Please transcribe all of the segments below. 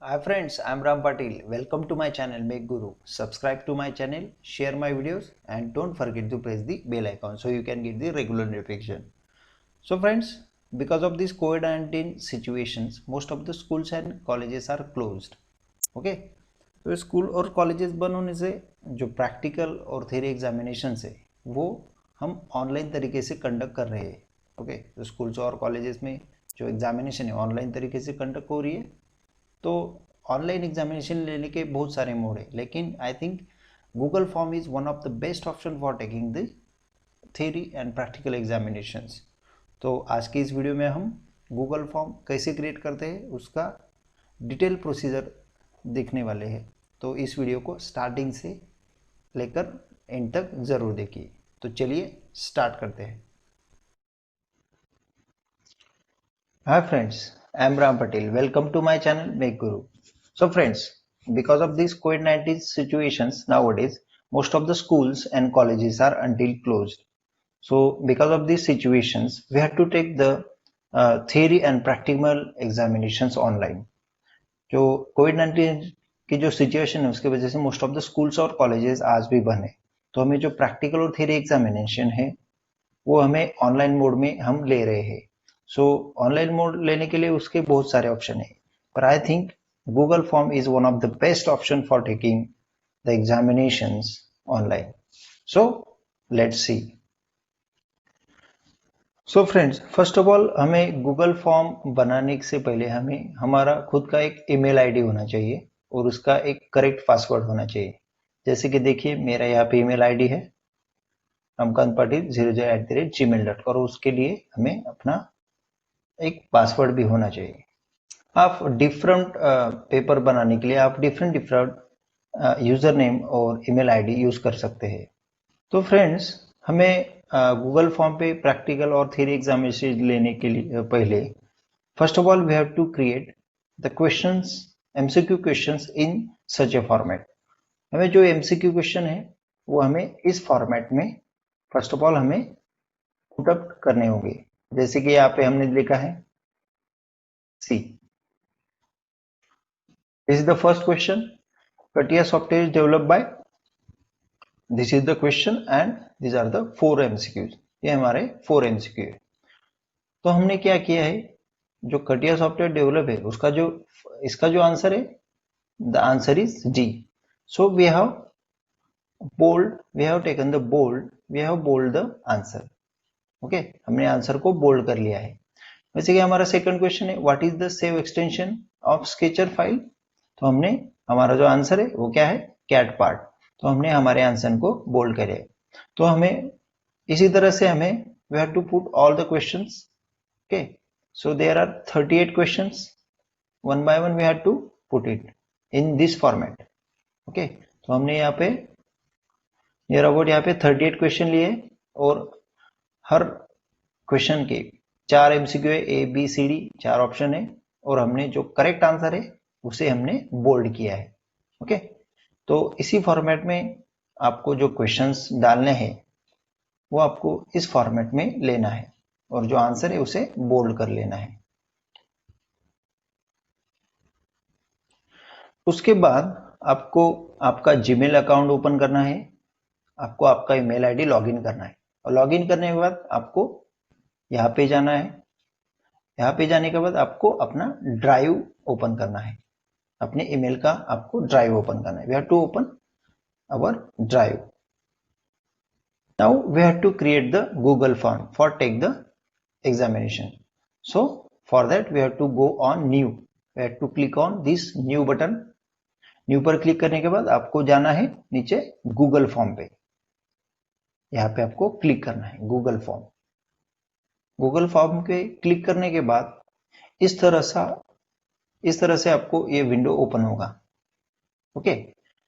Hi friends, I'm Ram Patil. Welcome to my channel Make Guru. Subscribe to my channel, share my videos and don't forget to press the bell icon so you can get the regular notification. So friends, because of these COVID-19 situations, most of the schools and colleges are closed. Okay? तो school और colleges बंद होने से जो practical और theory examination है वो हम ऑनलाइन तरीके से कंडक्ट कर रहे हैं. ओके, तो स्कूल्स और कॉलेजेस में जो एग्जामिनेशन है ऑनलाइन तरीके से कंडक्ट हो रही है. तो ऑनलाइन एग्जामिनेशन लेने के बहुत सारे मोड है, लेकिन I think Google form is one of the best option for taking the theory and practical examinations. तो आज की इस वीडियो में हम गूगल फॉर्म कैसे क्रिएट करते हैं उसका डिटेल प्रोसीजर देखने वाले हैं. तो इस वीडियो को स्टार्टिंग से लेकर एंड तक ज़रूर देखिए. तो चलिए स्टार्ट करते हैं. Hi friends, I am Ram Patel. Welcome to my channel Make Guru. So friends, because of these COVID-19 situations nowadays, most of the schools and colleges are until closed. So because of these situations, we have to take the theory and practical examinations online. जो COVID-19 की जो situation है उसके वजह से most of the schools और colleges आज भी बंद है. तो हमें जो प्रैक्टिकल और थियरी एग्जामिनेशन है वो हमें ऑनलाइन मोड में हम ले रहे हैं. सो ऑनलाइन मोड लेने के लिए उसके बहुत सारे ऑप्शन है, पर I think Google form is one of the best option for taking the examinations online. So let's C. So friends, first of all हमें गूगल फॉर्म बनाने से पहले हमें हमारा खुद का एक ईमेल आईडी होना चाहिए और उसका एक करेक्ट पासवर्ड होना चाहिए. जैसे कि देखिए मेरा यहाँ पे ईमेल आईडी है रमकांत पाटिल 00@gmail.com और उसके लिए हमें अपना एक पासवर्ड भी होना चाहिए. आप डिफरेंट पेपर बनाने के लिए आप डिफरेंट डिफरेंट यूजर नेम और ईमेल आईडी यूज कर सकते हैं. तो फ्रेंड्स, हमें गूगल फॉर्म पे प्रैक्टिकल और थ्योरी एग्जामिनेशन लेने के लिए पहले first of all we have to create the questions, MCQ questions in such a format. हमें जो एमसीक्यू क्वेश्चन है वो हमें इस फॉर्मेट में फर्स्ट ऑफ ऑल हमें पुट अप करने होंगे. जैसे कि यहाँ पे हमने लिखा है सी. This is the first question. CATIA software is developed by. This is the question and these are the 4 MCQs. ये हमारे 4 MCQ है. तो हमने क्या किया है, जो CATIA सॉफ्टवेयर डेवलप है उसका जो इसका जो आंसर है, the answer is D. So we have taken the bold, we have bold the answer. Okay, हमने आंसर को बोल्ड कर लिया है. वैसे कि हमारा सेकंड क्वेश्चन है what is the save extension of sketcher file. तो हमने हमारा जो आंसर है वो क्या है, कैट पार्ट. तो हमने हमारे आंसर को बोल्ड करे. तो हमें इसी तरह से हमें we have to put all the questions. Okay, so there are 38 questions. One by one we have to put it in this format. Okay, तो हमने यहाँ पे नियर अबाउट यहाँ पे 38 क्वेश्चन लिए और हर क्वेश्चन के 4 एमसीक्यू है, A B C D 4 option है और हमने जो करेक्ट आंसर है उसे हमने बोल्ड किया है. ओके, तो इसी फॉर्मेट में आपको जो क्वेश्चंस डालने हैं वो आपको इस फॉर्मेट में लेना है और जो आंसर है उसे बोल्ड कर लेना है. उसके बाद आपको आपका जीमेल अकाउंट ओपन करना है, आपको आपका ईमेल आईडी लॉगिन करना है और लॉगिन करने के बाद आपको यहाँ पे जाना है. यहाँ पे जाने के बाद आपको अपना ड्राइव ओपन करना है, अपने ईमेल का आपको ड्राइव ओपन करना है. We have to open our drive. Now we have to create the Google form for take the examination. So for that we have to go on new. We have to click on this new button. New पर click करने के बाद आपको जाना है नीचे Google form पे. यहाँ पे आपको क्लिक करना है गूगल फॉर्म. गूगल फॉर्म पे क्लिक करने के बाद इस तरह से आपको ये विंडो ओपन होगा. Okay,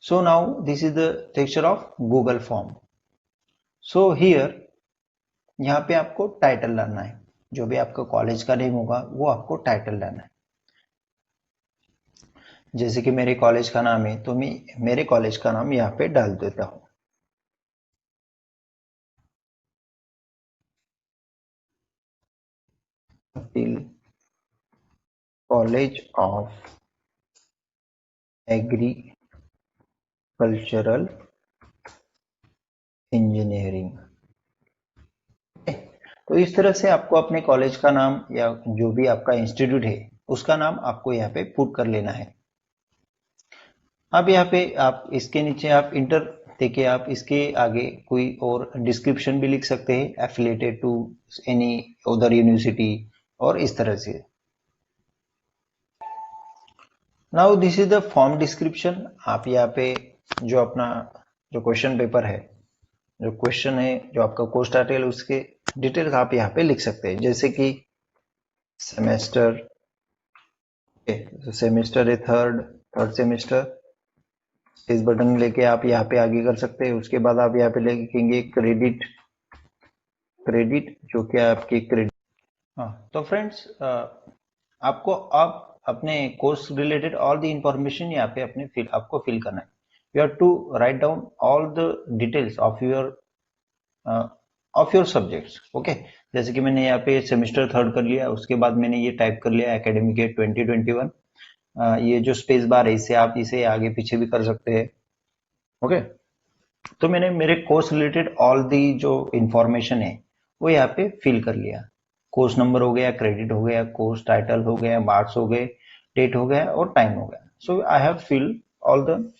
so now this is the texture of Google form. So here यहाँ पे आपको टाइटल डालना है, जो भी आपका कॉलेज का नेम होगा वो आपको टाइटल डालना है. जैसे कि मेरे कॉलेज का नाम है तो मैं मेरे कॉलेज का नाम यहाँ पे डाल देता हूँ. College of agricultural engineering. तो इस तरह से आपको अपने कॉलेज का नाम या जो भी आपका इंस्टीट्यूट है उसका नाम आपको यहाँ पे पुट कर लेना है। अब यहाँ पे आप इसके नीचे आप इंटर देखिए, आप इसके आगे कोई और डिस्क्रिप्शन भी लिख सकते हैं, affiliated to any other university, और इस तरह से। Now this is the form description. आप यहाँ पे जो अपना जो क्वेश्चन पेपर है, जो क्वेश्चन है, जो आपका कोर्स टाइटल, उसके डिटेल्स आप यहाँ पे लिख सकते हैं, जैसे कि सेमेस्टर, सेमेस्टर है थर्ड सेमेस्टर। इस बटन लेके आप यहाँ पे आगे कर सकते हैं। उसके बाद आप यहाँ पे लिखेंगे क्रेडिट, क्रेडिट जो कि आपकी क्रेडिट। हाँ, तो फ्रेंड्स आपको आप अपने course related all the information यहाँ पे अपने आपको फिल करना है। You have to write down all the details of your subjects. Okay, जैसे कि मैंने यहाँ पे सेमेस्टर थर्ड कर लिया, उसके बाद मैंने ये टाइप कर लिया एकेडमिक ईयर 2021। ये जो स्पेस बार है इससे आप इसे आगे पीछे भी कर सकते हैं। ओके, तो मैंने मेरे कोर्स रिलेटेड ऑल दी जो इंफॉर्मेशन है वो यहाँ पे फिल कर लिया। कोर्स नंबर हो गया, क्रेडिट हो गया, कोर्स टाइटल हो गया, मार्क्स हो गए, डेट हो गया और टाइम हो गया। So I have fill all the.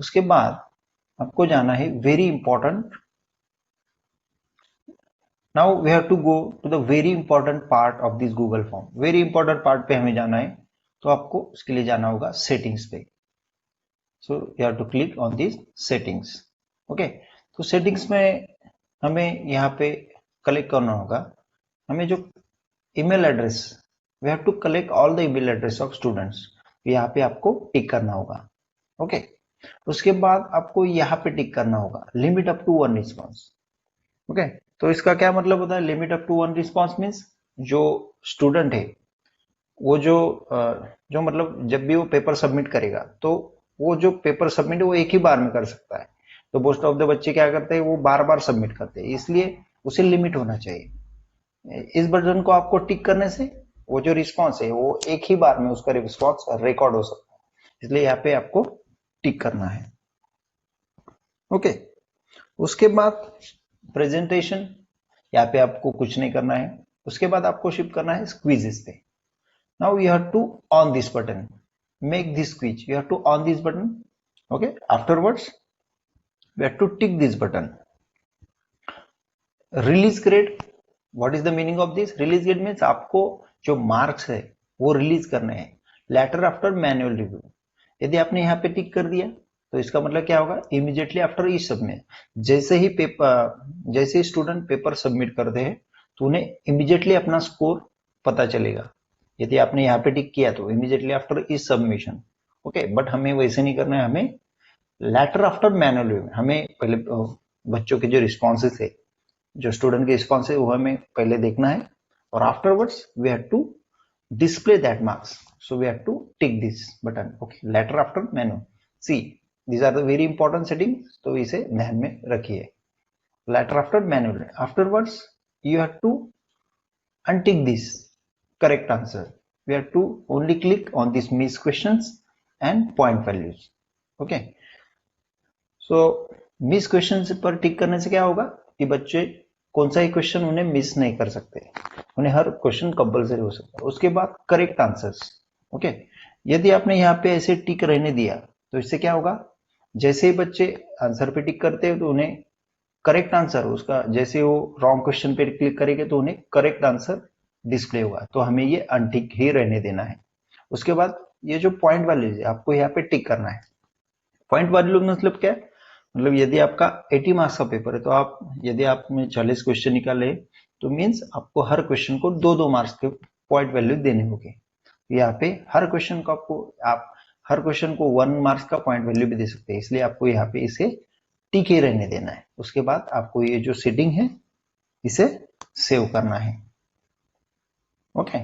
उसके बाद आपको जाना है very important. Now we have to go to the very important part of this Google form. Very important part पे हमें जाना है, तो आपको उसके लिए जाना होगा सेटिंग्स पे। So you have to click on this settings. Okay, तो सेटिंग्स में हमें यहाँ पे कलेक्ट करना होगा, हमें जो email address, we have to collect all the email address of students, यहाँ पे आपको टिक करना होगा। ओके, उसके बाद आपको यहाँ पे टिक करना होगा limit up to 1 response. Okay, तो इसका क्या मतलब होता है? Limit up to 1 response means जो स्टूडेंट है वो जो मतलब जब भी वो पेपर सबमिट करेगा, तो वो जो पेपर सबमिट है वो एक ही बार में कर सकता है। तो मोस्ट ऑफ द बच्चे क्या करते हैं, वो बार बार सबमिट करते हैं, इसलिए उसे लिमिट होना चाहिए। इस बटन को आपको टिक करने से वो जो रिस्पॉन्स है वो एक ही बार में उसका रिस्पॉन्स रिकॉर्ड हो सकता है, इसलिए यहाँ पे आपको टिक करना है। ओके, उसके बाद प्रेजेंटेशन, यहाँ पे आपको कुछ नहीं करना है। उसके बाद आपको शिफ्ट करना है क्विज़ेस पे। Now you have to on this button, make this quiz. You have to on this button. Okay. Afterwards, we have to tick this button. Release grade. What is the meaning of this? Release grade means आपको जो marks है वो release करने हैं letter after manual review. यदि आपने यहाँ पे टिक कर दिया तो इसका मतलब क्या होगा? इमीडिएटली आफ्टर ई सबमिट, जैसे ही स्टूडेंट पेपर सबमिट करते हैं तो उन्हें इमीडिएटली अपना स्कोर पता चलेगा। यदि आपने यहाँ पे टिक किया तो immediately after is submission. Okay, but हमें वैसे नहीं करना है, हमें लेटर आफ्टर मैनुअल रिव्यू। हमें पहले बच्चों के जो रिस्पॉन्सेस है, जो स्टूडेंट के रिस्पॉन्स है वो हमें पहले देखना है, और afterwards we have to display that marks, so we have to tick this button. Okay, letter after menu, see these are the very important settings, तो इसे ध्यान में रखिए। letter after menu, afterwards you have to untick this correct answer. We have to only click on this miss questions and point values. Okay, so miss question पर टिक करने से क्या होगा कि बच्चे कौन सा ही क्वेश्चन उन्हें मिस नहीं कर सकते, उन्हें हर क्वेश्चन कंपलसरी हो सकता है। उसके बाद करेक्ट आंसर्स। ओके, यदि आपने यहाँ पे ऐसे टिक रहने दिया तो इससे क्या होगा, जैसे ही बच्चे आंसर पे टिक करते हैं तो उन्हें करेक्ट आंसर, उसका जैसे वो रॉन्ग क्वेश्चन पे क्लिक करेंगे तो उन्हें करेक्ट आंसर डिस्प्ले होगा, तो हमें ये अनटिक ही रहने देना है। उसके बाद ये जो पॉइंट वैल्यू है आपको यहाँ पे टिक करना है। पॉइंट वैल्यू मतलब क्या है? मतलब यदि आपका 80 मार्क्स का पेपर है तो आप यदि आपने 40 क्वेश्चन निकाले तो मीन्स आपको हर क्वेश्चन को 2-2 मार्क्स के पॉइंट वैल्यू देने होंगे। यहाँ पे हर क्वेश्चन को आप हर क्वेश्चन को 1 मार्क्स का पॉइंट वैल्यू भी दे सकते हैं, इसलिए आपको यहाँ पे इसे टिक ही रहने देना है। उसके बाद आपको ये जो सेटिंग है इसे सेव करना है। Okay,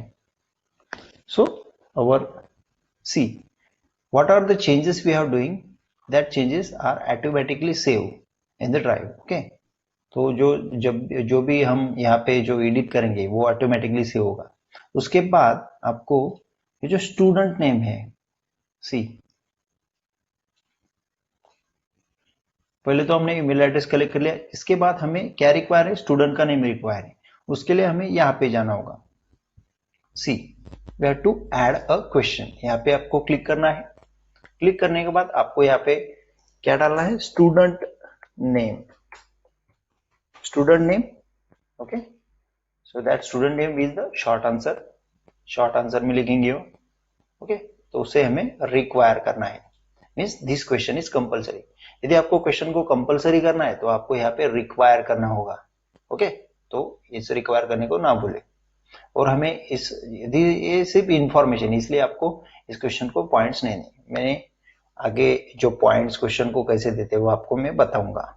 so our see what are the changes we are doing, that changes are automatically saved in the drive. Okay, तो जो भी हम यहाँ पे जो एडिट करेंगे वो ऑटोमेटिकली सेव होगा। उसके बाद आपको ये जो स्टूडेंट नेम है, सी पहले तो हमने ईमेल एड्रेस कलेक्ट कर लिया, इसके बाद हमें क्या रिक्वायर है, स्टूडेंट का नेम रिक्वायर है। उसके लिए हमें यहाँ पे जाना होगा, see we have to add a question. यहाँ पे आपको क्लिक करना है। क्लिक करने के बाद आपको यहाँ पे क्या डालना है, student name, student name. Okay, so that student name is the short answer, short answer में लिखेंगे वो। ओके, तो उसे हमें रिक्वायर करना है, means this question is compulsory. यदि आपको क्वेश्चन को कंपलसरी करना है तो आपको यहाँ पे रिक्वायर करना होगा। ओके, तो इस रिक्वायर करने को ना भूले। और हमें इस, यदि ये सिर्फ इंफॉर्मेशन, इसलिए आपको इस क्वेश्चन को पॉइंट्स नहीं देने। मैंने आगे जो पॉइंट्स क्वेश्चन को कैसे देते हैं वो आपको मैं बताऊंगा।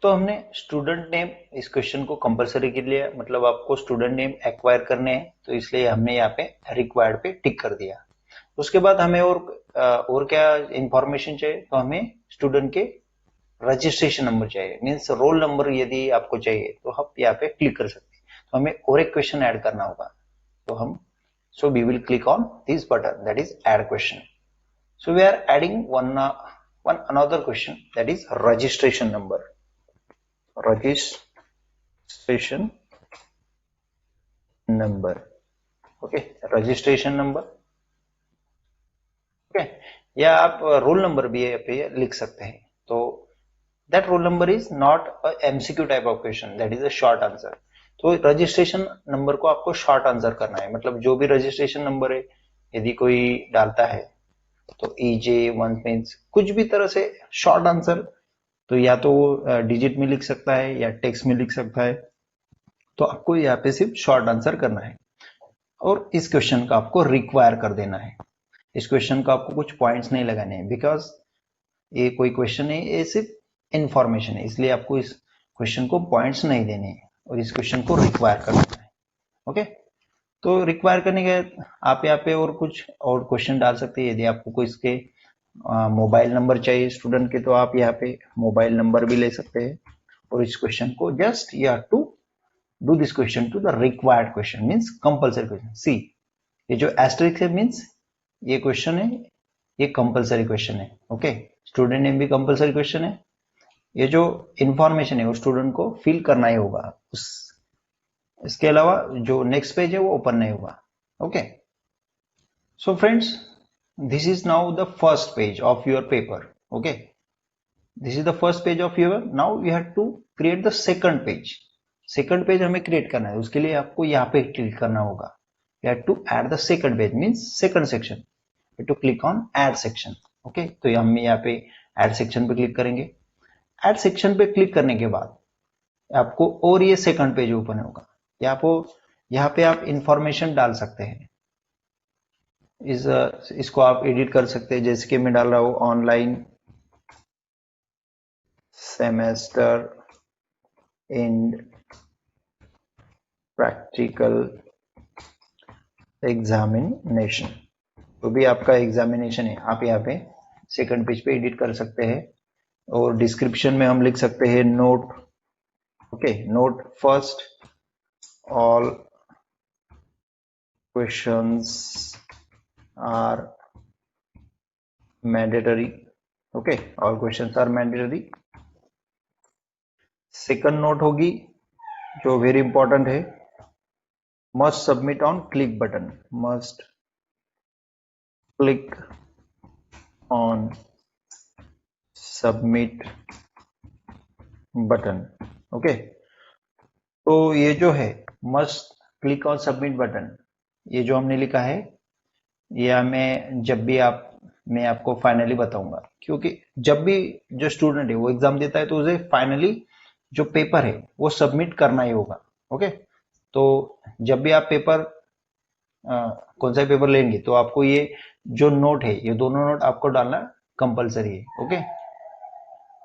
तो हमने स्टूडेंट नेम इस क्वेश्चन को कंपलसरी के लिए, मतलब आपको स्टूडेंट नेम एक्वायर करने हैं, तो इसलिए हमने यहाँ पे रिक्वायर्ड पे टिक कर दिया। उसके बाद हमें और क्या इंफॉर्मेशन चाहिए, तो हमें स्टूडेंट के रजिस्ट्रेशन नंबर चाहिए, मीन्स रोल नंबर यदि आपको चाहिए तो आप यहाँ पे क्लिक कर सकते हैं। तो हमें और एक क्वेश्चन ऐड करना होगा, तो हम so we will click on this button, that is add question. So we are adding one another question, that is registration number, registration number. Okay, registration number. Okay, या आप रोल नंबर भी पे लिख सकते हैं। तो that roll number is not a MCQ type of question, that is a short answer. तो registration number को आपको शॉर्ट आंसर करना है, मतलब जो भी रजिस्ट्रेशन नंबर है यदि कोई डालता है तो EJ 1 मीन्स कुछ भी तरह से शॉर्ट आंसर, तो या तो वो डिजिट में लिख सकता है या टेक्स्ट में लिख सकता है। तो आपको यहाँ पे सिर्फ शॉर्ट आंसर करना है और इस क्वेश्चन का आपको रिक्वायर कर देना है। इस क्वेश्चन का आपको कुछ पॉइंट्स नहीं लगाने हैं, बिकॉज ये कोई क्वेश्चन है, ये सिर्फ इंफॉर्मेशन है, इसलिए आपको इस क्वेश्चन को पॉइंट्स नहीं देने हैं और इस क्वेश्चन को रिक्वायर करना है। ओके, तो रिक्वायर करने के आप यहाँ पे और कुछ और क्वेश्चन डाल सकते हैं। यदि आपको कोई इसके मोबाइल नंबर चाहिए स्टूडेंट के, तो आप यहाँ पे मोबाइल नंबर भी ले सकते हैं और इस क्वेश्चन को just you have to do this question to the required question, means compulsory question. See, ये जो एस्टेरिस्क है मीन्स ये क्वेश्चन है, ये कंपलसरी क्वेश्चन है। ओके, स्टूडेंट नेम भी कंपलसरी क्वेश्चन है। ये जो इंफॉर्मेशन है वो स्टूडेंट को फिल करना ही होगा, इसके अलावा जो नेक्स्ट पेज है वो ओपन नहीं होगा। Okay, so friends, this is now the first page of your paper. Okay, this is the first page of your, now you have to create the second page. second page हमें create करना है, उसके लिए आपको यहाँ पे click करना होगा। you have to add the second page means second section. you have to click on add section. okay, तो हम यहाँ पे add section पे क्लिक करेंगे। add section पे क्लिक करने के बाद आपको और ये second page ओपन होगा। यहाँ पे आप इंफॉर्मेशन डाल सकते हैं। इसको आप एडिट कर सकते हैं, जैसे कि मैं डाल रहा हूं online semester and practical examination, तो भी आपका एग्जामिनेशन है, आप यहाँ पे सेकंड पेज पे एडिट कर सकते हैं। और डिस्क्रिप्शन में हम लिख सकते हैं note. Okay, node first, all questions are mandatory. okay, all questions are mandatory. second note होगी जो very important है, must submit on click button, must click on submit button. okay, तो ये जो है must click on submit button, ये जो हमने लिखा है, या मैं आपको फाइनली बताऊंगा, क्योंकि जब भी जो स्टूडेंट है वो एग्जाम देता है तो उसे फाइनली जो पेपर है वो सबमिट करना ही होगा। ओके, तो जब भी आप पेपर कौन सा पेपर लेंगे तो आपको ये जो नोट है, ये दोनों नोट आपको डालना कंपलसरी है। ओके,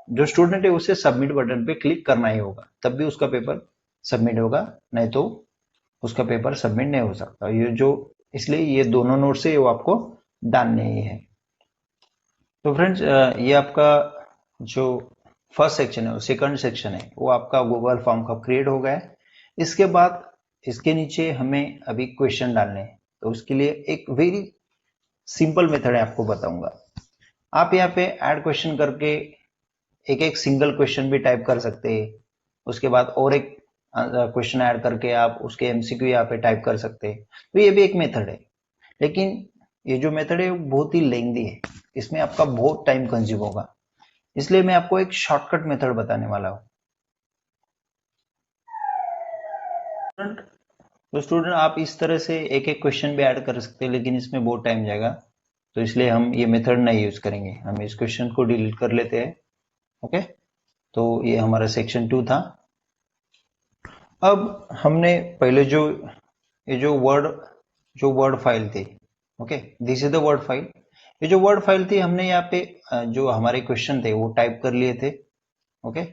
जो स्टूडेंट है उसे सबमिट बटन पे क्लिक करना ही होगा, तब भी उसका पेपर सबमिट होगा, नहीं तो उसका पेपर सबमिट नहीं हो सकता। ये जो, इसलिए ये दोनों नोट से वो आपको डालने ही है। तो फ्रेंड्स, ये आपका जो फर्स्ट सेक्शन है और सेकंड सेक्शन है वो आपका गूगल फॉर्म का क्रिएट हो गया है। इसके बाद इसके नीचे हमें अभी क्वेश्चन डालने हैं, तो उसके लिए एक वेरी सिंपल मेथड है, आपको बताऊंगा। आप यहाँ पे ऐड क्वेश्चन करके एक एक सिंगल क्वेश्चन भी टाइप कर सकते हैं, उसके बाद और एक क्वेश्चन ऐड करके आप उसके एमसीक्यू यहाँ पे टाइप कर सकते हैं। तो ये भी एक मेथड है, लेकिन ये जो मेथड है वो बहुत ही लेंदी है, इसमें आपका बहुत टाइम कंज्यूम होगा, इसलिए मैं आपको एक शॉर्टकट मेथड बताने वाला हूँ। तो स्टूडेंट आप इस तरह से एक एक क्वेश्चन भी ऐड कर सकते हैं, लेकिन इसमें बहुत टाइम जाएगा, तो इसलिए हम ये मेथड नहीं यूज करेंगे, हम इस क्वेश्चन को डिलीट कर लेते हैं। ओके, तो ये हमारा सेक्शन 2 था। अब हमने पहले ये जो वर्ड फाइल थी, okay, this is the word file. ये जो वर्ड फाइल थी हमने यहाँ पे जो हमारे क्वेश्चन थे वो टाइप कर लिए थे। ओके,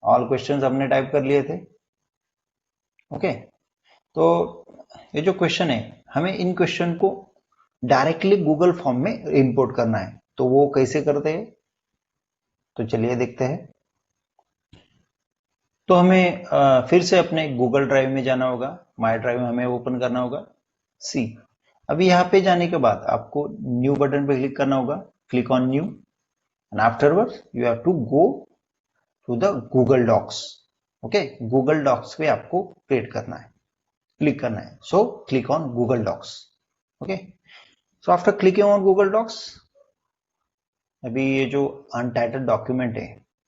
ऑल क्वेश्चंस हमने टाइप कर लिए थे। ओके, तो ये जो क्वेश्चन है, हमें इन क्वेश्चन को डायरेक्टली गूगल फॉर्म में इंपोर्ट करना है, तो वो कैसे करते हैं, तो चलिए देखते हैं। तो हमें फिर से अपने गूगल ड्राइव में जाना होगा, माई ड्राइव में हमें ओपन करना होगा। सी, अभी यहाँ पे जाने के बाद आपको न्यू बटन पे क्लिक करना होगा, click on new, and afterwards you have to go to the Google Docs. Okay, Google Docs पे आपको क्रिएट करना है, क्लिक करना है, so click on Google Docs. Okay, so after clicking on Google Docs, अभी ये जो अनटाइटल्ड डॉक्यूमेंट है,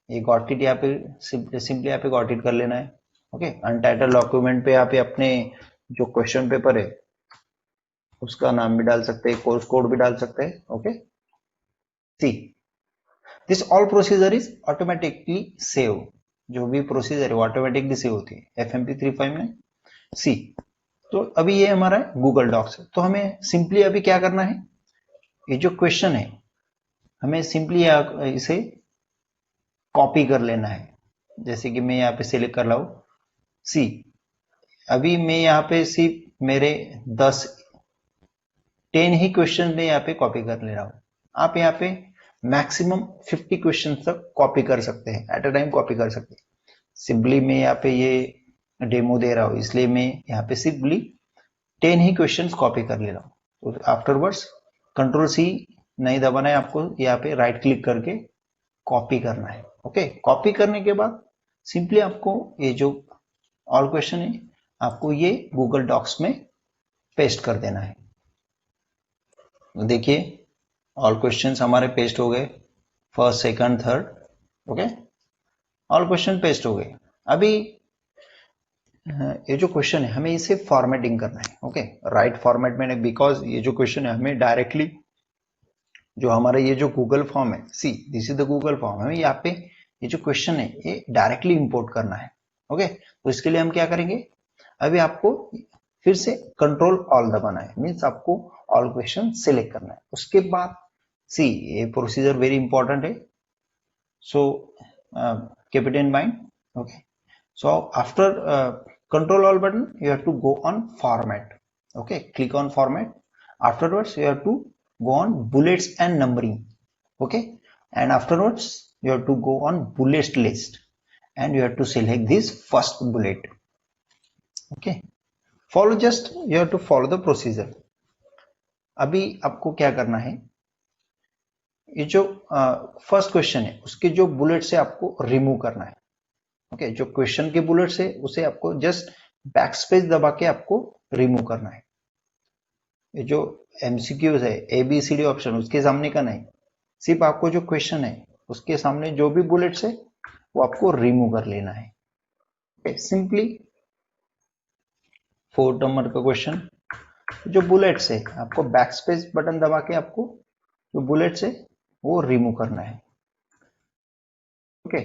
ये गॉट इट यहाँ पे सिंपली यहाँ पे गॉट इट कर लेना है। ओके, अनटाइटल्ड डॉक्यूमेंट पे यहाँ पे अपने जो क्वेश्चन पेपर है उसका नाम भी डाल सकते हैं, कोर्स कोड भी डाल सकते हैं। Okay, see, this all procedure is automatically save, जो भी प्रोसीजर है वो ऑटोमेटिकली सेव होती है FMP3 फाइल में। सी, तो अभी ये हमारा गूगल डॉक्स है, तो हमें सिंपली अभी क्या करना है, ये जो क्वेश्चन है हमें सिंपली इसे कॉपी कर लेना है। जैसे कि मैं यहाँ पे सिलेक्ट कर रहा हूं, सी, अभी मैं यहाँ पे सिर्फ मेरे 10 ही क्वेश्चन में यहाँ पे कॉपी कर ले रहा हूं। आप यहाँ पे मैक्सिमम 50 क्वेश्चन तक कॉपी कर सकते हैं, एट अ टाइम कॉपी कर सकते हैं। सिंपली मैं यहाँ पे ये डेमो दे रहा हूं, इसलिए मैं यहाँ पे सिंपली 10 ही क्वेश्चंस कॉपी कर ले रहा हूं। तो आफ्टरवर्ड्स कंट्रोल-C नहीं दबाना है, आपको यहाँ पे राइट क्लिक करके कॉपी करना है। ओके, कॉपी करने के बाद सिंपली आपको ये जो ऑल क्वेश्चन है आपको ये गूगल डॉक्स में पेस्ट कर देना है। देखिए ऑल क्वेश्चंस हमारे पेस्ट हो गए, first second third. Okay, all question paste हो गए। अभी ये जो क्वेश्चन है हमें इसे फॉर्मेटिंग करना है। ओके, राइट फॉर्मेट में, बिकॉज ये जो क्वेश्चन है हमें डायरेक्टली जो हमारा ये जो गूगल फॉर्म है, सी this is the Google form, हमें यहाँ पे ये जो क्वेश्चन है ये डायरेक्टली इंपोर्ट करना है। ओके, तो इसके लिए हम क्या करेंगे, अभी आपको फिर से कंट्रोल ऑल दबाना है, मीन्स आपको ऑल क्वेश्चन सिलेक्ट करना है। उसके बाद सी, ये प्रोसीजर वेरी इंपॉर्टेंट है, सो keep it in mind. Okay, so after control all button you have to go on format. Okay, click on format, afterwards you have to go on bullets and numbering. Okay, and afterwards you have to go on bullets list and you have to select this first bullet. Okay, follow, just you have to follow the procedure. अभी आपको क्या करना है, ये जो first question है उसके जो बुलेट से आपको रिमूव करना है। ओके, जो क्वेश्चन के बुलेट्स है उसे आपको जस्ट बैक स्पेस दबा के आपको रिमूव करना है। ये जो एमसीक्यूज है ABCD ऑप्शन उसके सामने का नहीं, सिर्फ आपको जो क्वेश्चन है उसके सामने जो भी बुलेट्स है वो आपको रिमूव कर लेना है। ओके, सिंपली 4 नंबर का क्वेश्चन, जो बुलेट्स है आपको बैक स्पेस बटन दबा के आपको जो बुलेट्स है वो रिमूव करना है। Okay,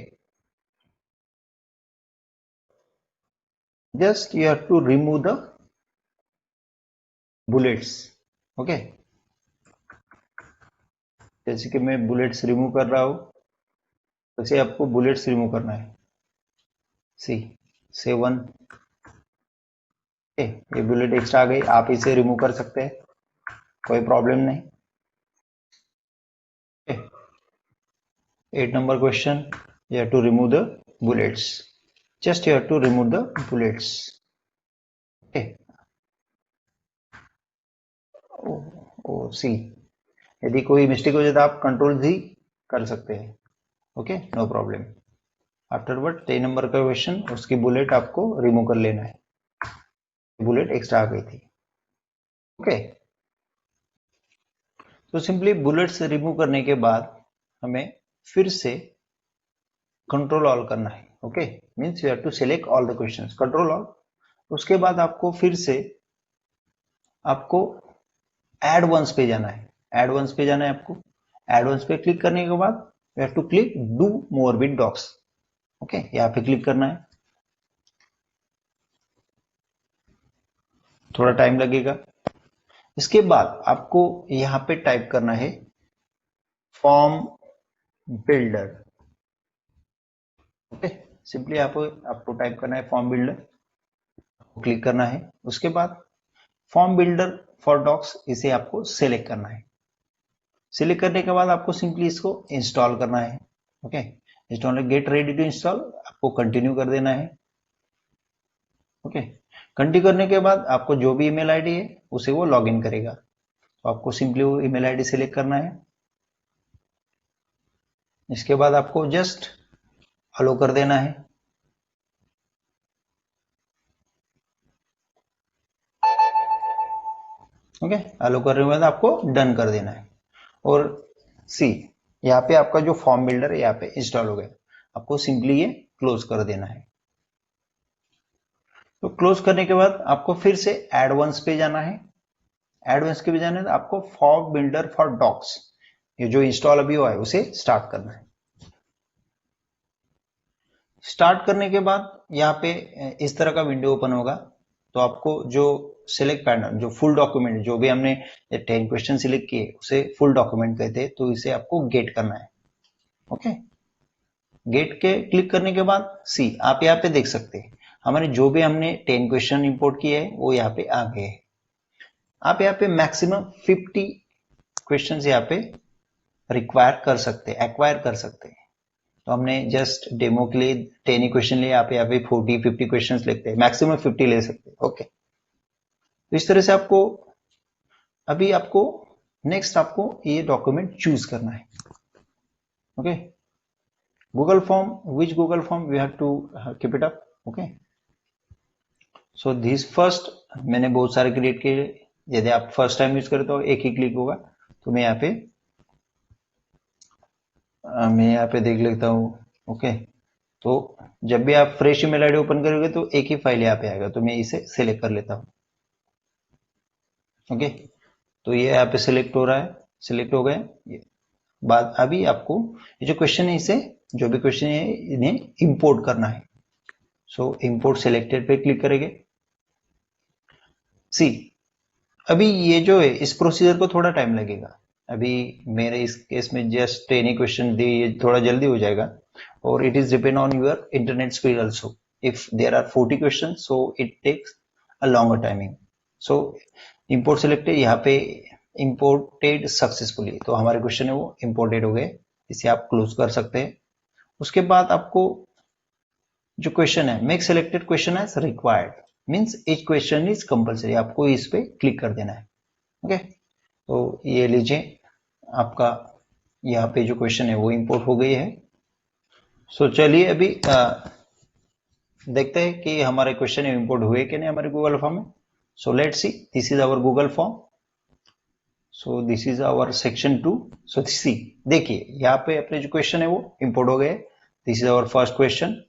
just you have to remove the bullets. Okay, जैसे कि मैं बुलेट्स रिमूव कर रहा हूं, वैसे आपको बुलेट्स रिमूव करना है। सी 7, ये बुलेट एक्स्ट्रा आ गई, आप इसे रिमूव कर सकते हैं, कोई प्रॉब्लम नहीं। 8 number question, you have to remove the bullets, just you have to remove the bullets. Okay, ओ सी। यदि कोई मिस्टेक हो जाए तो आप कंट्रोल जी कर सकते हैं, okay, no problem. Afterward 3 number का क्वेश्चन, उसकी बुलेट आपको रिमूव कर लेना है, बुलेट एक्स्ट्रा आ गई थी, ओके। तो सिंपली बुलेट से रिमूव करने के बाद हमें फिर से कंट्रोल ऑल करना है, okay, means you have to select all the questions, control all. उसके बाद आपको फिर से आपको एड वंस पे जाना है, एड वंस पे जाना है आपको। एड वंस पे क्लिक करने के बाद you have to click do more with docs, okay, यहाँ पे क्लिक करना है, थोड़ा टाइम लगेगा। इसके बाद आपको यहाँ पे टाइप करना है फॉर्म बिल्डर, ओके, सिंपली आपको टाइप करना है फॉर्म बिल्डर, क्लिक करना है। उसके बाद फॉर्म बिल्डर फॉर डॉक्स, इसे आपको सिलेक्ट करना है। सिलेक्ट करने के बाद आपको सिंपली इसको इंस्टॉल करना है, okay. Install get ready to install, आपको कंटिन्यू कर देना है, ओके। कंटिन्यू करने के बाद आपको जो भी ईमेल आईडी है उसे वो लॉगिन करेगा, तो आपको सिंपली वो ईमेल आईडी सिलेक्ट करना है। इसके बाद आपको जस्ट अलो कर देना है, ओके। अलो करने के बाद आपको डन कर देना है। और सी, यहाँ पे आपका जो फॉर्म बिल्डर है यहाँ पे इंस्टॉल हो गया, आपको सिंपली ये क्लोज कर देना है। तो क्लोज करने के बाद आपको फिर से एडवांस पे जाना है। एडवांस के भी जाना है तो आपको फॉर्म बिल्डर फॉर डॉक्स, ये जो इंस्टॉल अभी हुआ है उसे स्टार्ट करना है। स्टार्ट करने के बाद यहाँ पे इस तरह का विंडो ओपन होगा। तो आपको जो सिलेक्ट पैटर्न, जो फुल डॉक्यूमेंट, जो भी हमने 10 क्वेश्चन सिलेक्ट किए उसे फुल डॉक्यूमेंट कहते हैं, तो इसे आपको गेट करना है, ओके। गेट के क्लिक करने के बाद सी, आप यहाँ पे देख सकते हैं हमारे जो भी हमने 10 क्वेश्चन इंपोर्ट किए हैं वो यहाँ पे आ गए हैं। आप यहाँ पे मैक्सिमम 50 क्वेश्चन यहाँ पे रिक्वायर कर सकते हैं, एक्वायर कर सकते हैं। तो हमने जस्ट डेमो के लिए 10 ही क्वेश्चन लिए, आप यहाँ पे 40-50 क्वेश्चन लिखते हैं, मैक्सिमम 50 ले सकते हैं, ओके। तो इस तरह से आपको अभी आपको नेक्स्ट आपको ये डॉक्यूमेंट चूज करना है, okay. Google form, which Google form we have to keep it up, okay. So this first, मैंने बहुत सारे क्रिएट किए, यदि आप फर्स्ट टाइम यूज करें तो एक ही क्लिक होगा। तो मैं यहाँ पे देख लेता हूँ, ओके। तो जब भी आप फ्रेश ईमेल आईडी ओपन करोगे तो एक ही फाइल यहाँ पे आएगा, तो मैं इसे सिलेक्ट कर लेता हूँ, ओके। तो ये यहाँ पे सिलेक्ट हो रहा है, सिलेक्ट हो गए। बाद अभी आपको ये जो क्वेश्चन है इसे, जो भी क्वेश्चन है इन्हें इंपोर्ट करना है। सो इंपोर्ट सिलेक्टेड पे क्लिक करेंगे। सी, अभी ये जो है इस प्रोसीजर को थोड़ा टाइम लगेगा। अभी मेरे इस केस में जस्ट 10 ही क्वेश्चन दिए, ये थोड़ा जल्दी हो जाएगा। और it is depend on your internet speed also. If there are 40 question so it takes a longer timing. So import select है, यहाँ पे इंपोर्टेड सक्सेसफुली, तो हमारे क्वेश्चन है वो इंपोर्टेड हो गए, इसे आप क्लोज कर सकते हैं। उसके बाद आपको जो क्वेश्चन है, make selected question as required, means each question is compulsory, आपको इस पे क्लिक कर देना है, ओके। तो ये लीजिए आपका यहाँ पे जो क्वेश्चन है वो इंपोर्ट हो गई है। सो चलिए अभी देखते हैं कि हमारे क्वेश्चन इंपोर्ट हुए कि नहीं हमारे गूगल फॉर्म में। So let's see, this is our Google form. So this is our section 2। So see, देखिए यहाँ पे अपने जो क्वेश्चन है वो इंपोर्ट हो गए। This is our first question,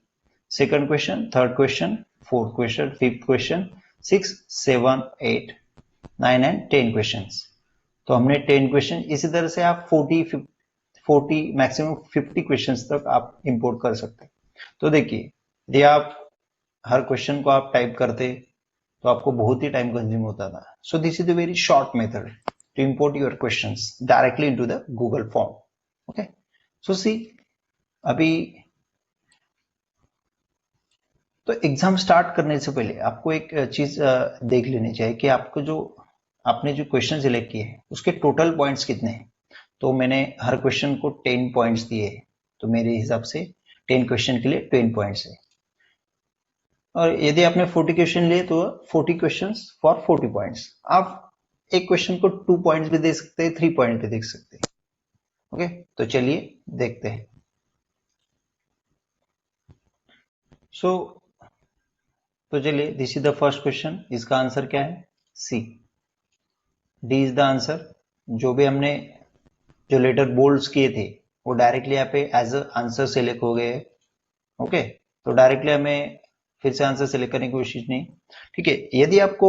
second question, third question, fourth question, fifth question, 6, 7, 8, 9 and 10 questions. तो हमने 10 क्वेश्चन, इसी तरह से आप 40 मैक्सिमम 50 क्वेश्चंस तक आप इंपोर्ट कर सकते हैं। तो देखिए यदि आप हर क्वेश्चन को आप टाइप करते तो आपको बहुत ही टाइम कंज्यूम होता था। So this is a very short method to import your questions directly into the Google form, okay. So see, अभी तो एग्जाम स्टार्ट करने से पहले आपको एक चीज देख लेनी चाहिए कि आपको जो आपने जो क्वेश्चन सिलेक्ट किए हैं उसके टोटल पॉइंट्स कितने हैं। तो मैंने हर क्वेश्चन को 10 पॉइंट्स दिए हैं, तो मेरे हिसाब से 10 क्वेश्चन के लिए 10 पॉइंट्स है। और यदि आपने 40 क्वेश्चन लिए तो 40 क्वेश्चन फॉर 40 पॉइंट्स। आप एक क्वेश्चन को 2 पॉइंट्स भी दे सकते हैं, 3 पॉइंट भी देख सकते हैं। ओके, तो चलिए देखते हैं। सो तो चलिए, this is the first question. इसका आंसर क्या है? सी, डी इज द आंसर। जो भी हमने जो लेटर बोल्ड्स किए थे वो डायरेक्टली यहाँ पे एज अ आंसर सेलेक्ट हो गए। ओके, तो डायरेक्टली हमें फिर से आंसर सेलेक्ट करने की कोशिश नहीं। ठीक है, यदि आपको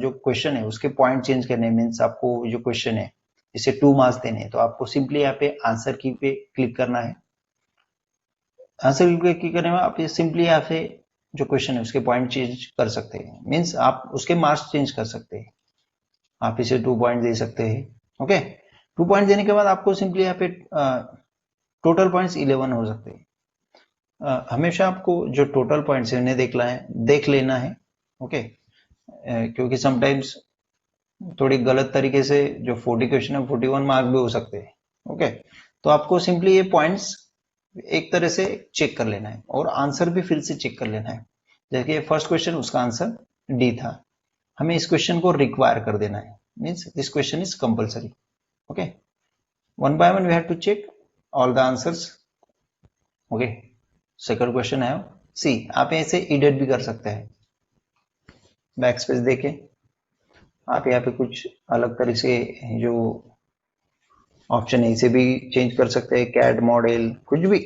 जो क्वेश्चन है उसके पॉइंट चेंज करने, मीन्स आपको जो क्वेश्चन है इसे 2 मार्क्स देने हैं, तो आपको सिंपली यहाँ पे आंसर की पे क्लिक करना है। आंसर की पे क्लिक करने में आप सिंपली यहाँ पे जो क्वेश्चन है उसके पॉइंट चेंज कर सकते हैं, मीन्स आप उसके मार्क्स चेंज कर सकते हैं। आप इसे 2 पॉइंट दे सकते हैं। ओके, 2 पॉइंट देने के बाद आपको सिंपली यहाँ पे टोटल पॉइंट्स 11 हो सकते हैं। हमेशा आपको जो टोटल पॉइंट्स है उन्हें देख लेना है। ओके, क्योंकि समटाइम्स थोड़ी गलत तरीके से जो 40 क्वेश्चन है 41 मार्क भी हो सकते हैं। ओके, तो आपको सिंपली ये पॉइंट्स एक तरह से चेक कर लेना है और आंसर भी फिर से चेक कर लेना है। जैसे फर्स्ट क्वेश्चन, उसका आंसर डी था, हमें इस क्वेश्चन को रिक्वायर कर देना है, means this question is compulsory. Okay, one by one we have to check all the answers. Okay, second question है सी। आप ऐसे एडिट भी कर सकते हैं, बैक स्पेस देके आप यहाँ पे कुछ अलग तरह से जो ऑप्शन है इसे भी चेंज कर सकते हैं, कैड मॉडल कुछ भी।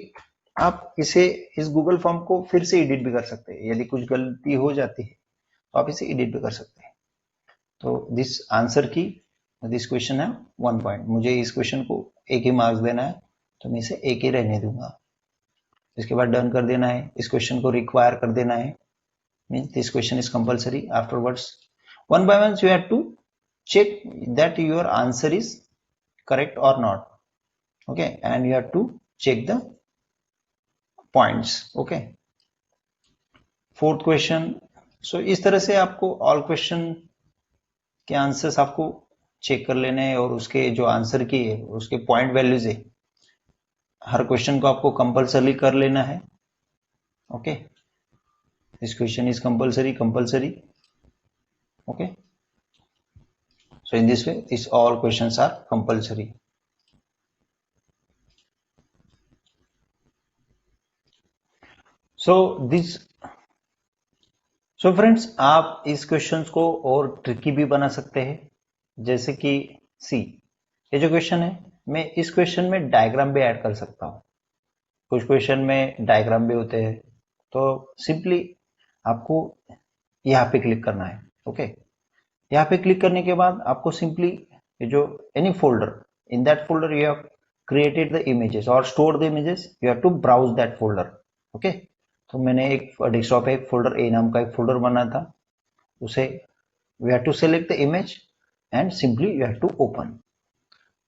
आप इसे इस गूगल फॉर्म को फिर से एडिट भी कर सकते हैं, यदि कुछ गलती हो जाती है तो आप इसे एडिट भी कर सकते हैं। तो दिस आंसर की दिस क्वेश्चन है 1 पॉइंट। मुझे इस क्वेश्चन को एक ही मार्क्स देना है, तो मैं इसे एक ही रहने दूंगा। इसके बाद डन कर देना है, इस क्वेश्चन को रिक्वायर कर देना है, means this question is compulsory. Afterwards, one by one you have to check that your answer is correct or not. Okay, and you have to check the points. Okay, fourth question. So इस तरह से आपको all question के answers आपको check कर लेने हैं और उसके जो आंसर की है उसके पॉइंट वैल्यूज है, हर क्वेश्चन को आपको कंपल्सरी कर लेना है। Okay, this question is compulsory. Okay, so in this way these all questions are compulsory. So friends, आप इस क्वेश्चन को और ट्रिकी भी बना सकते हैं। जैसे कि सी, ये जो क्वेश्चन है मैं इस क्वेश्चन में डायग्राम भी ऐड कर सकता हूँ। कुछ क्वेश्चन में डायग्राम भी होते हैं, तो सिंपली आपको यहाँ पे क्लिक करना है। ओके, यहाँ पे क्लिक करने के बाद आपको सिंपली ये जो any folder, in that folder you have created the images और store the images, you have to browse that folder. Okay, तो मैंने एक डेस्कटॉप पे एक फोल्डर ए नाम का एक फोल्डर बना था, उसे we have to select the image and simply you have to open.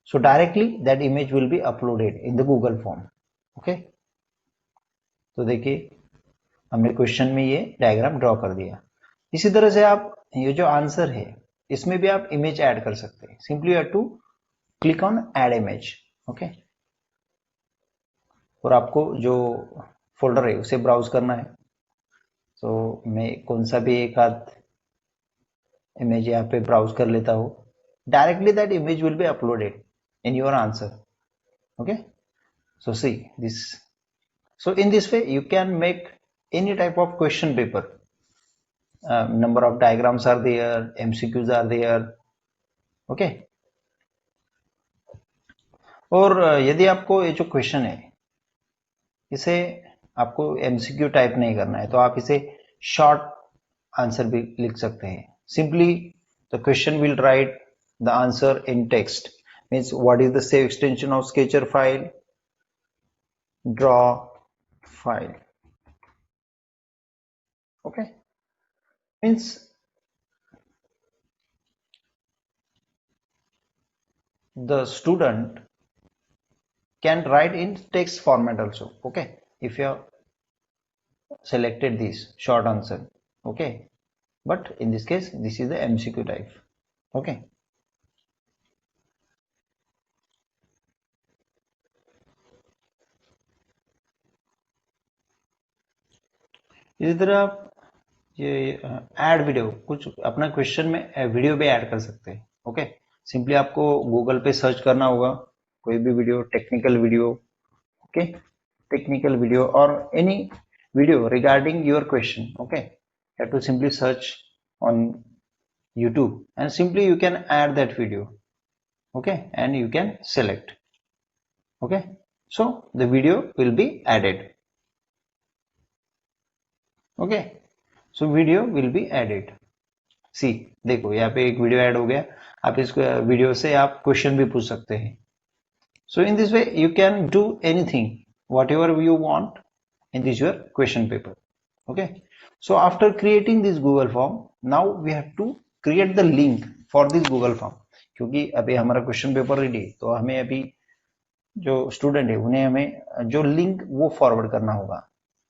So directly that image will be uploaded in the Google form. Okay, तो देखिए हमने क्वेश्चन में ये डायग्राम ड्रॉ कर दिया। इसी तरह से आप ये जो आंसर है इसमें भी आप इमेज ऐड कर सकते हैं। Simply you have to click on add image. Okay, और आपको जो फोल्डर है उसे ब्राउज करना है। तो मैं कौन सा भी एक आध इमेज यहाँ पे ब्राउज कर लेता हूँ। Directly that image will be uploaded in your answer. Okay, so see this. So in this way you can make any type of question paper. Number of diagrams are there, MCQs are there. Okay, और यदि आपको ये जो question है इसे आपको MCQ type नहीं करना है, तो आप इसे शॉर्ट आंसर भी लिख सकते हैं। Simply the question will write the answer in text, means what is the save extension of sketcher file, draw file. Okay, means the student can write in text format also. Okay, if you have selected this short answer. Okay, but in this case this is the MCQ type. Okay, इसी तरह आप ये add video, कुछ अपना question में video भी add कर सकते हैं। ओके, सिंपली आपको गूगल पे सर्च करना होगा कोई भी video, technical video, okay, technical video और any video regarding your question. Okay, you have to simply search on YouTube and simply you can add that video. Okay, and you can select. Okay, so the video will be added. Okay, so video will be added. See, देखो यहाँ पे एक video add हो गया, आप इस video से आप क्वेश्चन भी पूछ सकते हैं. So in this way you can do anything whatever you want in this your question paper. Okay, so after creating this Google form, now we have to create the link for this Google form. क्योंकि अभी हमारा question paper ready है, तो हमें अभी जो student है उन्हें हमें जो लिंक वो फॉरवर्ड करना होगा.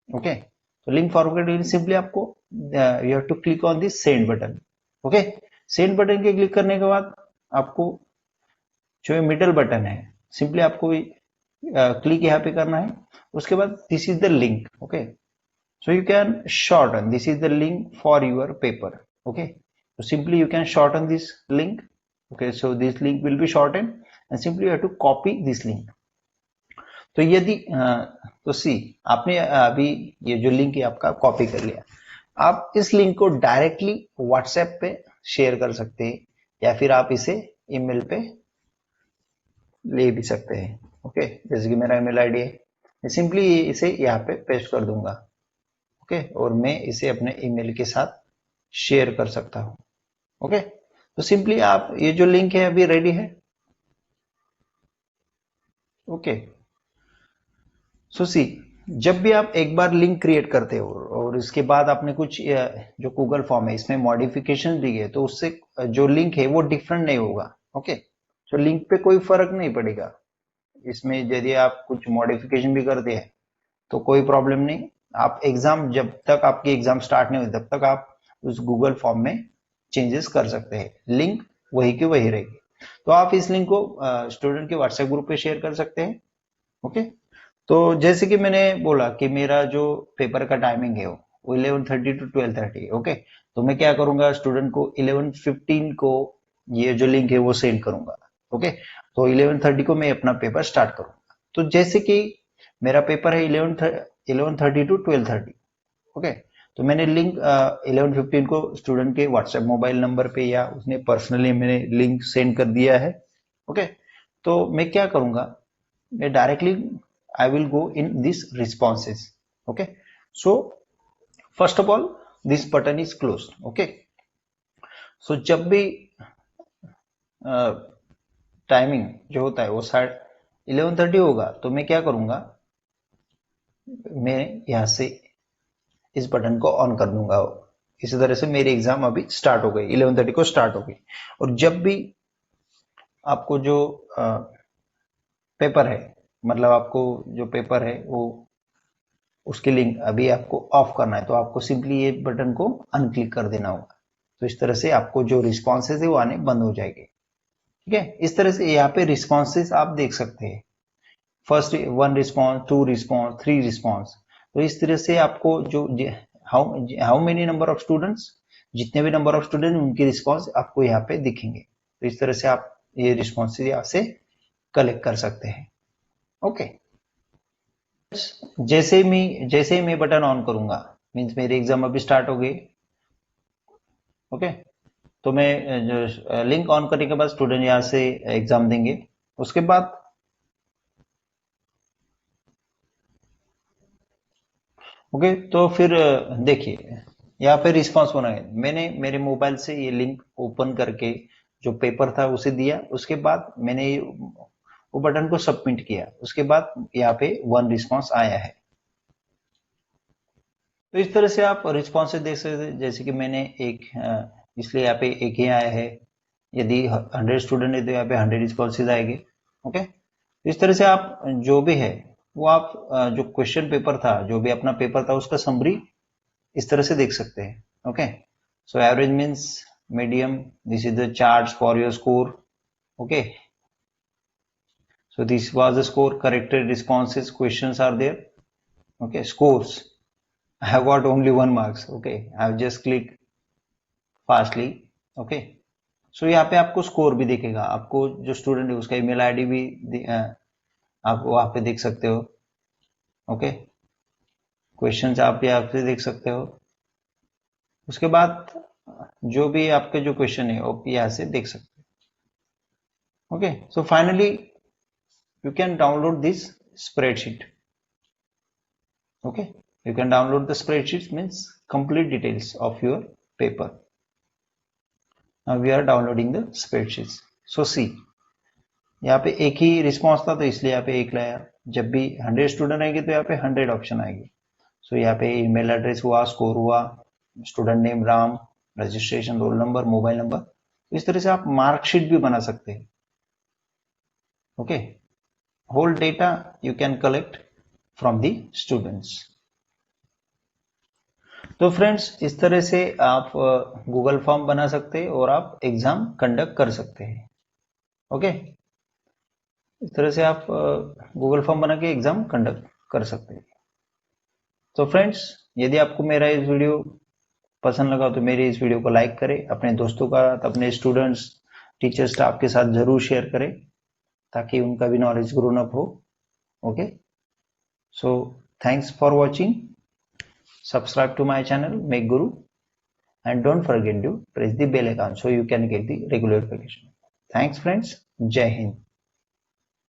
ओके, तो लिंक फॉरवर्ड करने सिंपली आपको you have to click on this send button. Okay, send button के क्लिक करने के बाद आपको जो मिडल बटन है सिंपली आपको क्लिक यहाँ पे करना है. उसके बाद this is the link. Okay, so you can shorten, this is the link for your paper. Okay, so simply you can shorten this link. Okay, so this link will be shortened and simply you have to copy this link. तो यदि तो सी आपने अभी ये जो link है आपका copy कर लिया, आप इस लिंक को डायरेक्टली व्हाट्सएप पे शेयर कर सकते हैं या फिर आप इसे ईमेल पे ले भी सकते हैं. ओके, जैसे कि मेरा ईमेल आईडी है, मैं सिंपली इसे यहाँ पे पेस्ट कर दूंगा. ओके, और मैं इसे अपने ईमेल के साथ शेयर कर सकता हूं. ओके, तो सिंपली आप ये जो लिंक है अभी रेडी है. ओके, सो सी, जब भी आप एक बार लिंक क्रिएट करते हो और इसके बाद आपने कुछ जो गूगल फॉर्म है इसमें मॉडिफिकेशन दी है, तो उससे जो लिंक है वो डिफरेंट नहीं होगा. ओके, तो लिंक पे कोई फर्क नहीं पड़ेगा. इसमें यदि आप कुछ मॉडिफिकेशन भी करते हैं तो कोई प्रॉब्लम नहीं. आप एग्जाम, जब तक आपकी एग्जाम स्टार्ट नहीं हुई तब तक आप उस गूगल फॉर्म में चेंजेस कर सकते हैं. लिंक वही की वही रहेगी. तो आप इस लिंक को स्टूडेंट के व्हाट्सएप ग्रुप पे शेयर कर सकते हैं. ओके, तो जैसे कि मैंने बोला कि मेरा जो पेपर का टाइमिंग है वो 11:30 to 12:30. ओके, तो मैं क्या करूंगा, स्टूडेंट को 11:15 को ये जो लिंक है वो सेंड करूंगा. ओके, तो 11:30 को मैं अपना पेपर स्टार्ट करूंगा. तो जैसे कि मेरा पेपर है 11:30 to 12:30. ओके, तो मैंने लिंक 11:15 को स्टूडेंट के व्हाट्सएप मोबाइल नंबर पे या उसने पर्सनली मैंने लिंक सेंड कर दिया है. ओके, तो मैं क्या करूंगा, मैं directly I will go in this responses. Okay, so first of all this button is closed. Okay, सो जब भी टाइमिंग जो होता है वो 11:30 होगा, तो मैं क्या करूंगा, मैं यहां से इस बटन को ऑन कर दूंगा. इसी तरह से मेरी एग्जाम अभी स्टार्ट हो गई, 11:30 को स्टार्ट हो गई. और जब भी आपको जो पेपर है, मतलब आपको जो पेपर है वो उसकी लिंक अभी आपको ऑफ करना है, तो आपको सिंपली ये बटन को अनक्लिक कर देना होगा. तो इस तरह से आपको जो रिस्पॉन्सेज है वो आने बंद हो जाएंगे. ठीक है, इस तरह से यहाँ पे रिस्पॉन्सेज आप देख सकते हैं. First 1 response, 2 response, 3 response. तो इस तरह से आपको जो how many number of students, जितने भी नंबर ऑफ स्टूडेंट उनकी रिस्पॉन्स आपको यहाँ पे दिखेंगे. तो इस तरह से आप ये रिस्पॉन्स यहाँ से कलेक्ट कर सकते हैं. ओके, जैसे ही मैं बटन ऑन करूंगा, मीन्स मेरी एग्जाम अभी स्टार्ट हो गई. ओके, तो मैं जो लिंक ऑन करने के बाद स्टूडेंट यहाँ से एग्जाम देंगे. उसके बाद ओके, तो फिर देखिए यहाँ पे रिस्पॉन्स होना है. मैंने मेरे मोबाइल से ये लिंक ओपन करके जो पेपर था उसे दिया. उसके बाद मैंने वो बटन को सबमिट किया. उसके बाद यहाँ पे 1 रिस्पॉन्स आया है. तो इस तरह से आप रिस्पॉन्स देख सकते हैं. जैसे कि मैंने एक इसलिए यहाँ पे एक ही आया है. यदि 100 स्टूडेंट है तो यहाँ पे 100 रिस्पॉन्सेज आएंगे. ओके, इस तरह से आप जो भी है वो आप जो क्वेश्चन पेपर था, जो भी अपना पेपर था उसका समरी इस तरह से देख सकते हैं. Okay, so average means medium, this is the charts for your score. Okay, so this was the score, corrected responses, questions are there. Okay, scores, I have got only 1 marks. Okay, I have just clicked fastly. Okay, सो यहाँ पे आपको score भी दिखेगा, आपको जो student है उसका email ID भी आप वहाँ पे देख सकते हो। ओके, क्वेश्चंस आप यहाँ पे देख सकते हो। उसके बाद जो भी आपके जो क्वेश्चन है वो यहाँ से देख सकते हो। Okay, so finally you can download this spreadsheet. Okay, you can download the spreadsheet, means complete details of your paper. Now we are downloading the spreadsheets. So see, यहाँ पे एक ही रिस्पॉन्स था तो इसलिए यहाँ पे एक लाया। जब भी 100 स्टूडेंट आएंगे तो यहाँ पे 100 ऑप्शन आएंगे। सो यहाँ पे ईमेल एड्रेस हुआ, स्कोर हुआ, student name Ram, registration, roll number, mobile number. इस तरह से आप मार्कशीट भी बना सकते हैं। Okay, whole data you can collect from the students. तो फ्रेंड्स, इस तरह से आप गूगल फॉर्म बना सकते हैं और आप एग्जाम कंडक्ट कर सकते हैं। ओके, इस तरह से आप गूगल फॉर्म बना के एग्जाम कंडक्ट कर सकते हैं। तो फ्रेंड्स, यदि आपको मेरा इस वीडियो पसंद लगा तो मेरे इस वीडियो को लाइक करें, अपने दोस्तों का, अपने स्टूडेंट्स, टीचर, स्टाफ के साथ जरूर शेयर करें ताकि उनका भी नॉलेज ग्रोन अप हो। Okay, so thanks for watching. Subscribe to my channel Make Guru, and don't forget to press the bell icon so you can get the regular notification. Thanks friends. Jai Hind.